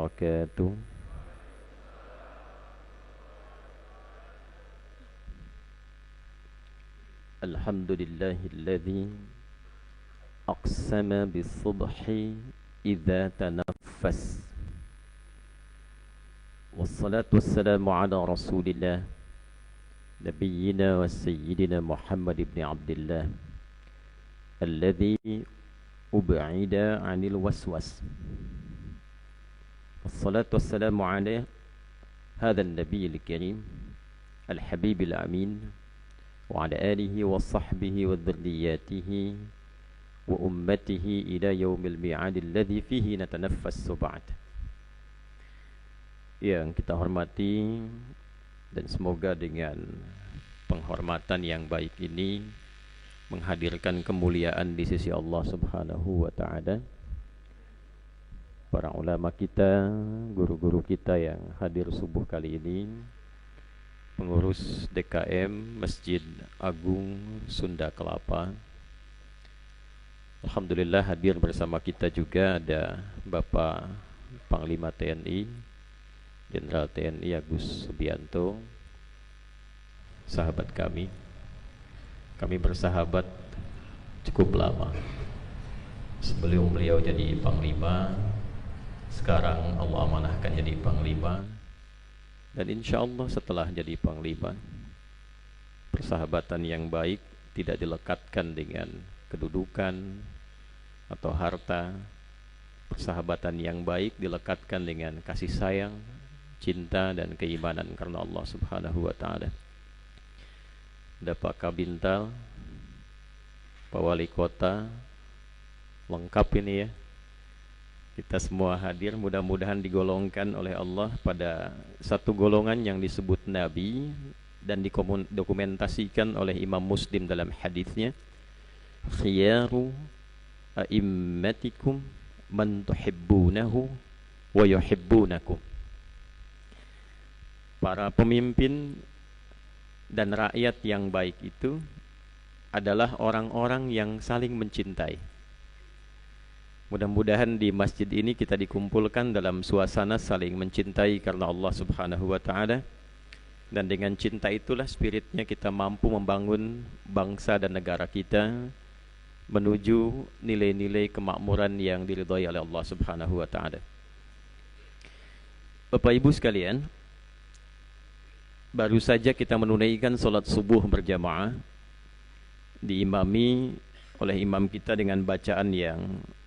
wabarakatuh. Alhamdulillahilladzi aqsama bis-subhi idza tanaffas. Wassalatu wassalamu ala Rasulillah nabiyyina wa sayyidina Muhammad ibn Abdullah alladzi ub'ida 'anil waswas. Wassalatu wassalamu ala hadzal nabiyil karim al-habibil amin wa ala alihi wa sahbihi wa dhurriyyatihi wa ummatihi ila yaumil mi'ad alladzi fihi natanaffasu ba'd. Yang kita hormati dan semoga dengan penghormatan yang baik ini menghadirkan kemuliaan di sisi Allah Subhanahu wa taala. Para ulama kita, guru-guru kita yang hadir subuh kali ini, pengurus DKM Masjid Agung Sunda Kelapa. Alhamdulillah hadir bersama kita juga ada Bapak Panglima TNI Jenderal TNI Agus Subianto, sahabat kami. Kami bersahabat cukup lama. Sebelum beliau jadi Panglima, sekarang Allah amanahkan jadi Panglima. Dan insya Allah setelah jadi Panglima, persahabatan yang baik tidak dilekatkan dengan kedudukan atau harta. Persahabatan yang baik dilekatkan dengan kasih sayang, cinta dan keimanan karena Allah Subhanahu wa taala. Ada Pak Kabintal, Pak Wali Kota, lengkap ini ya. Kita semua hadir, mudah-mudahan digolongkan oleh Allah pada satu golongan yang disebut Nabi dan didokumentasikan oleh Imam Muslim dalam hadisnya, khiyaru a'immatikum man tuhibbunahu wa yuhibbunakum. Para pemimpin dan rakyat yang baik itu adalah orang-orang yang saling mencintai. Mudah-mudahan di masjid ini kita dikumpulkan dalam suasana saling mencintai karena Allah Subhanahu wa taala. Dan dengan cinta itulah spiritnya kita mampu membangun bangsa dan negara kita menuju nilai-nilai kemakmuran yang diridhai oleh Allah Subhanahu wa taala. Bapak Ibu sekalian, baru saja kita menunaikan salat subuh berjamaah, diimami oleh imam kita dengan bacaan yang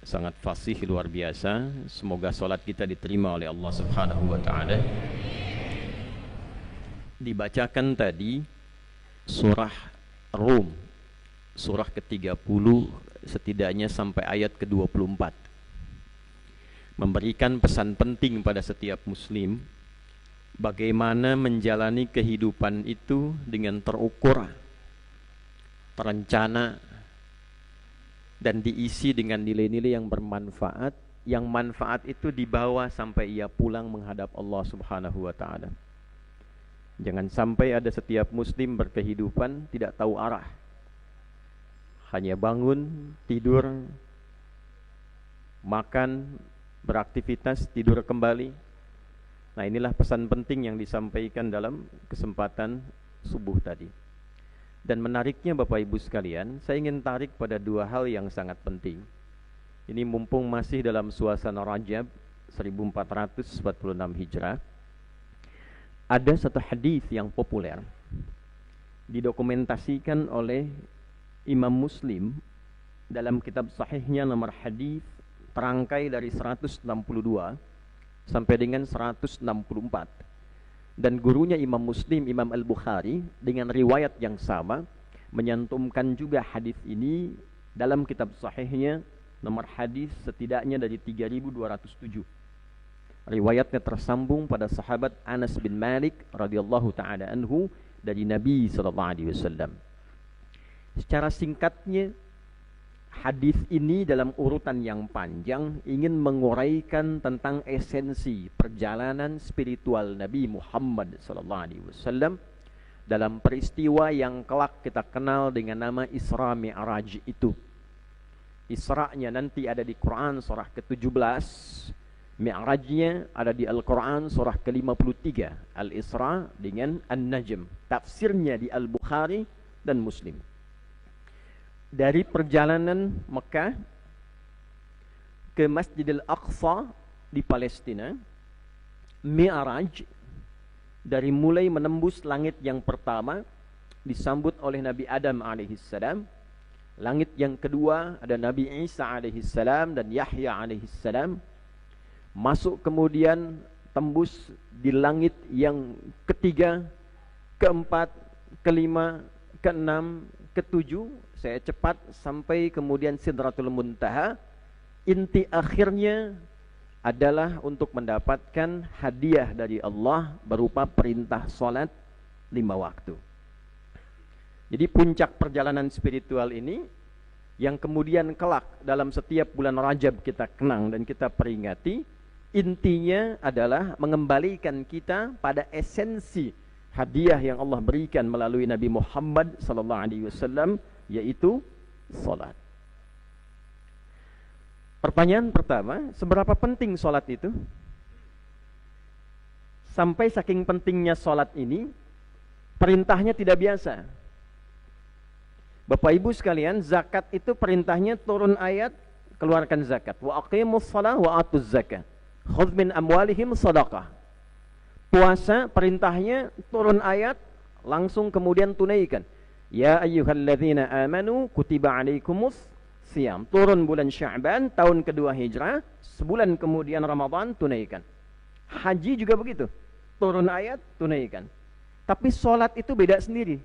sangat fasih luar biasa. Semoga salat kita diterima oleh Allah Subhanahu wa taala. Dibacakan tadi surah Rum, surah ke-30 setidaknya sampai ayat ke-24, memberikan pesan penting pada setiap muslim bagaimana menjalani kehidupan itu dengan terukur, terencana, dan diisi dengan nilai-nilai yang bermanfaat, yang manfaat itu dibawa sampai ia pulang menghadap Allah Subhanahu wa taala. Jangan sampai ada setiap muslim berkehidupan tidak tahu arah, hanya bangun, tidur, makan, beraktivitas, tidur kembali. Nah, inilah pesan penting yang disampaikan dalam kesempatan subuh tadi. Dan menariknya Bapak Ibu sekalian, saya ingin tarik pada dua hal yang sangat penting. Ini mumpung masih dalam suasana Rajab 1446 Hijrah. Ada satu hadis yang populer didokumentasikan oleh Imam Muslim dalam kitab sahihnya, nomor hadis terangkai dari 162 sampai dengan 164. Dan gurunya Imam Muslim, Imam Al-Bukhari, dengan riwayat yang sama menyantumkan juga hadis ini dalam kitab sahihnya, nomor hadis setidaknya dari 3207. Riwayatnya tersambung pada sahabat Anas bin Malik radhiyallahu taala anhu dari Nabi sallallahu alaihi wasallam. Secara singkatnya, hadis ini dalam urutan yang panjang ingin menguraikan tentang esensi perjalanan spiritual Nabi Muhammad sallallahu alaihi wasallam dalam peristiwa yang kelak kita kenal dengan nama Isra Mi'raj itu. Isra-nya nanti ada di Quran surah ke-17 Mi'rajnya ada di Al-Quran surah ke-53 Al-Isra dengan An-Najm. Tafsirnya di Al-Bukhari dan Muslim. Dari perjalanan Mekah ke Masjidil Aqsa di Palestina, Mi'raj dari mulai menembus langit yang pertama disambut oleh Nabi Adam alaihissalam. Langit yang kedua ada Nabi Isa alaihissalam dan Yahya alaihissalam. Masuk kemudian tembus di langit yang ketiga, keempat, kelima, keenam, ketujuh. Saya cepat sampai kemudian Sidratul Muntaha. Inti akhirnya adalah untuk mendapatkan hadiah dari Allah berupa perintah salat 5 waktu. Jadi puncak perjalanan spiritual ini yang kemudian kelak dalam setiap bulan Rajab kita kenang dan kita peringati, intinya adalah mengembalikan kita pada esensi hadiah yang Allah berikan melalui Nabi Muhammad SAW, yaitu salat. Pertanyaan pertama, seberapa penting salat itu? Sampai saking pentingnya salat ini, perintahnya tidak biasa. Bapak Ibu sekalian, zakat itu perintahnya turun ayat, keluarkan zakat. Wa aqimus shalah wa atuz zakat. Khudz min amwalihim shadaqah. Puasa perintahnya turun ayat, langsung kemudian tunaikan. Ya ayyuhalladzina amanu kutiba alaikumus Siam. Turun bulan Sya'ban tahun kedua Hijrah, sebulan kemudian Ramadan, tunaikan. Haji juga begitu, turun ayat, tunaikan. Tapi sholat itu beda sendiri.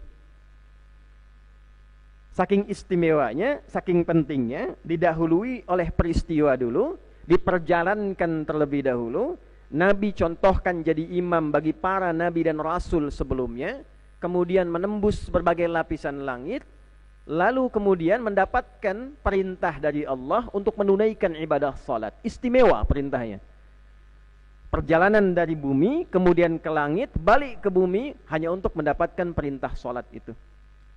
Saking istimewanya, saking pentingnya, didahului oleh peristiwa dulu, diperjalankan terlebih dahulu. Nabi contohkan jadi imam bagi para nabi dan rasul sebelumnya, kemudian menembus berbagai lapisan langit, lalu kemudian mendapatkan perintah dari Allah untuk menunaikan ibadah salat. Istimewa perintahnya. Perjalanan dari bumi, kemudian ke langit, balik ke bumi, hanya untuk mendapatkan perintah salat itu.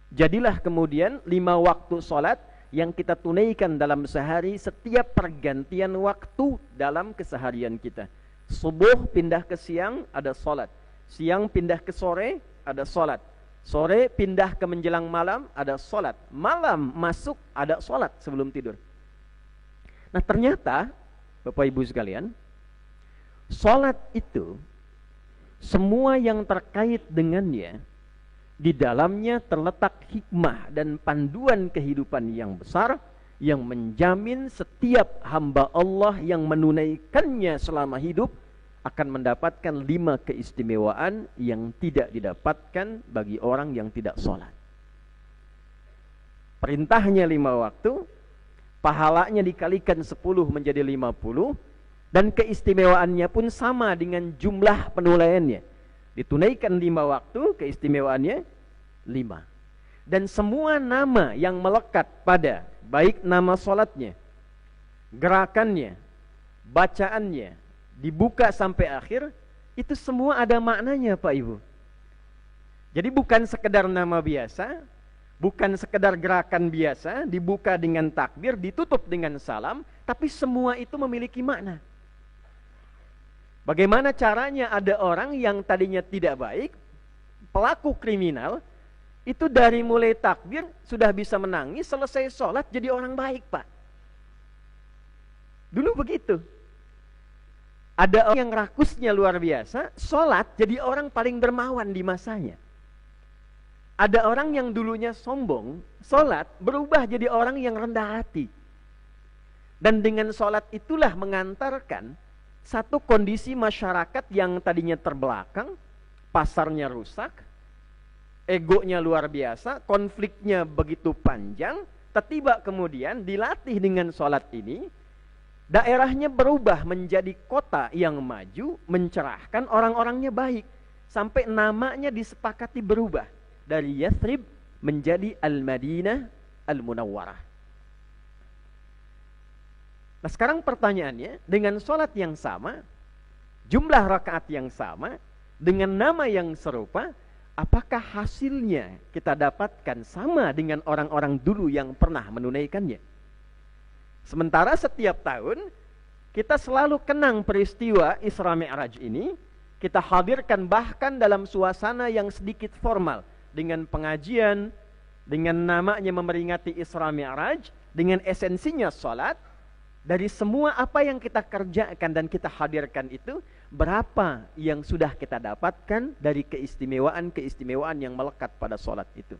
Jadilah kemudian 5 waktu salat yang kita tunaikan dalam sehari setiap pergantian waktu dalam keseharian kita. Subuh pindah ke siang, ada salat. Siang pindah ke sore, ada salat. Sore pindah ke menjelang malam, ada salat. Malam masuk, ada salat sebelum tidur. Nah ternyata, Bapak Ibu sekalian, salat itu, semua yang terkait dengannya, di dalamnya terletak hikmah dan panduan kehidupan yang besar, yang menjamin setiap hamba Allah yang menunaikannya selama hidup akan mendapatkan 5 keistimewaan yang tidak didapatkan bagi orang yang tidak sholat. Perintahnya 5 waktu, pahalanya dikalikan 10 menjadi 50, dan keistimewaannya pun sama dengan jumlah penulaiannya. Ditunaikan 5 waktu, keistimewaannya 5. Dan semua nama yang melekat pada, baik nama sholatnya, gerakannya, bacaannya, dibuka sampai akhir, itu semua ada maknanya Pak Ibu. Jadi bukan sekedar nama biasa, bukan sekedar gerakan biasa, dibuka dengan takbir, ditutup dengan salam, tapi semua itu memiliki makna. Bagaimana caranya ada orang yang tadinya tidak baik, pelaku kriminal, itu dari mulai takbir sudah bisa menangis, selesai sholat jadi orang baik Pak. Dulu begitu. Ada orang yang rakusnya luar biasa, sholat jadi orang paling dermawan di masanya. Ada orang yang dulunya sombong, sholat berubah jadi orang yang rendah hati. Dan dengan sholat itulah mengantarkan satu kondisi masyarakat yang tadinya terbelakang, pasarnya rusak, egonya luar biasa, konfliknya begitu panjang, tiba-tiba kemudian dilatih dengan sholat ini, daerahnya berubah menjadi kota yang maju, mencerahkan, orang-orangnya baik, sampai namanya disepakati berubah dari Yathrib menjadi Al-Madinah Al-Munawwarah. Nah sekarang pertanyaannya, dengan sholat yang sama, jumlah rakaat yang sama, dengan nama yang serupa, apakah hasilnya kita dapatkan sama dengan orang-orang dulu yang pernah menunaikannya? Sementara setiap tahun Kita selalu kenang peristiwa Isra Mi'raj ini, kita hadirkan bahkan dalam suasana yang sedikit formal, dengan pengajian, dengan namanya memperingati Isra Mi'raj, dengan esensinya salat. Dari semua apa yang kita kerjakan dan kita hadirkan itu, berapa yang sudah kita dapatkan dari keistimewaan-keistimewaan yang melekat pada salat itu.